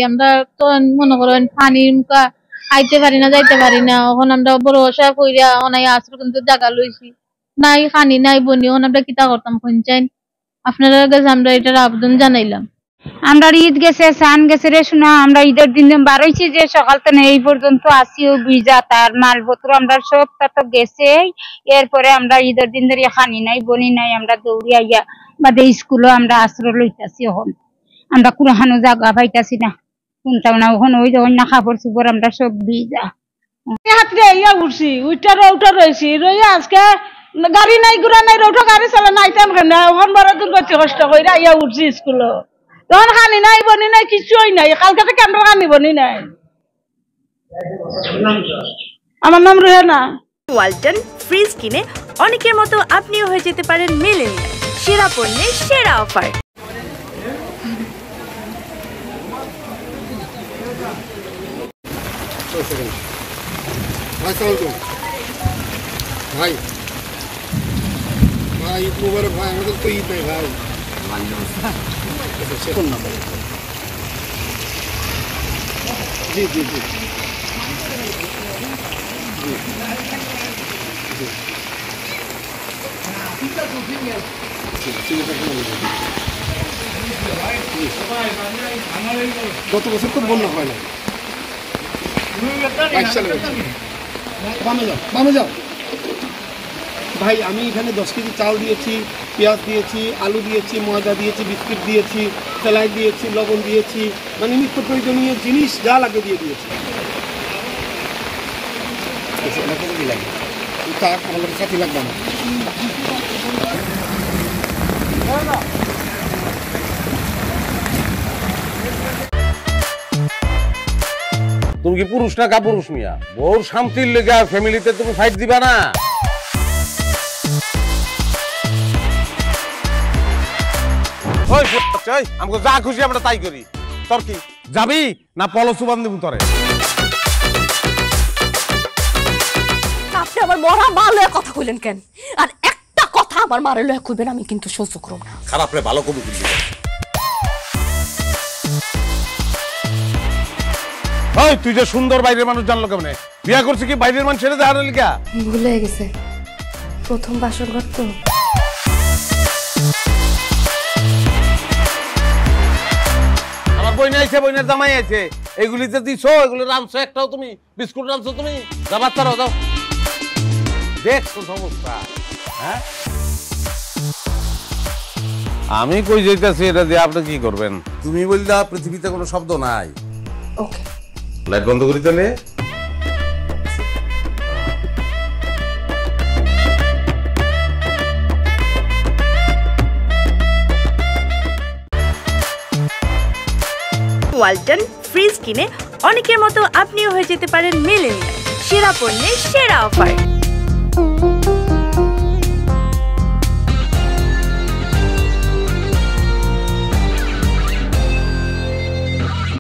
আমরা তো মনে করেন পানির মুখা আইতে পারি না যাইতে পারি না, এখন আমরা বড় আশা কইরা অনাই আশ্রয় কিন্তু জায়গা লইছি, নাই পানি নাই বনি, এখন আমরা কিতা করতাম পঞ্চায়েত আপনারা কাছে আমরা এটার আবেদন জানাইলাম। আমরা ঈদ গেছে সান গেছে রে শোনা, আমরা ঈদের দিন বার হয়েছি যে সকাল থেকে এই পর্যন্ত আসিও ভিজা, তার মালপত্র আমরা সব তো গেছে। এরপরে আমরা ঈদের দিন ধরে খানি নাই বনি নাই, আমরা দৌড়ি আইয়া বাদে স্কুলও আমরা আশ্রয় লইতাছি। এখন আমরা কুড়াহানো জায়গা পাইতাছি না, শুনতাম না, ওখানে ওই যখন না কাপড় চুপড় আমরা সব ভিজা। হাতরে ইয়া উঠছি উইটার উঠা রয়েছি রইয়া, আজকে গাড়ি নাই ঘুরা নাই, রৌটা গাড়ি চালা নাইতাম কেন, ওখান বড় দূর করছি কষ্ট কইরা ইয়া উঠছি স্কুলে, তখন খানি নাই বনি নাই কিছুই নাই, কালকে থেকে আমরা খানি বনি নাই। আমার নাম রুহেনা। ওয়ালটন ফ্রিজ কিনে অনেকের মতো আপনিও হয়ে যেতে পারেন মিলেনিয়াল, সেরা পণ্যের সেরা অফার। ভাই ভাই মুবারক ভাই, আমাদের তো ঈদ নাই ভাই। জি জি জি গত বছর তো বন্যা হয় না। বামে যাও ভাই, আমি এখানে 10 কেজি চাল দিয়েছি, পেঁয়াজ দিয়েছি, আলু দিয়েছি, ময়দা দিয়েছি, বিস্কিট দিয়েছি, সেলাই দিয়েছি, লবণ দিয়েছি, মানে নিত্য প্রয়োজনীয় জিনিস যা লাগে দিয়ে দিয়েছি। আমাদের সাথে লাগবে না। তুমি কি পুরুষ না কাপুরুষ মিয়া? বউর শান্তির লেগে ফ্যামিলিতে তুমি ফাইট দিবা না? আমাকে যা খুশি আমরা তাই করি, তোর কি যাবি না পলসু বান্ধব তোরে? আপনি আমার মরা মা লয়ে কথা কইলেন কেন? আর একটা কথা আমার মারে লয়ে কইবেন আমি কিন্তু সহ্য করব না। খারাপ রে ভালো কবি বলবি। ওই তুই যে সুন্দর বাইরের মানুষ জানলো কেমনে? বিয়া করছিস কি বাইরের মানুষ ছেড়ে দেওয়ার লিগা? ভুলে গেছে, প্রথম বাসর ঘর তো। আমার বই আইছে, বইনের জামাই আছে, এগুলিতে দিছো, এগুলো রানছো, একটাও তুমি বিস্কুট রানছো তুমি? যা বাচ্চারাও যাও, দেখছো সমস্যা। হ্যাঁ আমি কই যাইতেছি এটা দিয়ে আপনি কি করবেন? তুমি বললা পৃথিবীতে কোনো শব্দ নাই। ওকে লাইট বন্ধ করি তাহলে। ওয়ালটন ফ্রিজ কিনে অনেকের মতো আপনিও হয়ে যেতে পারেন মিলেনিয়াল, সেরা পণ্যের সেরা অফার।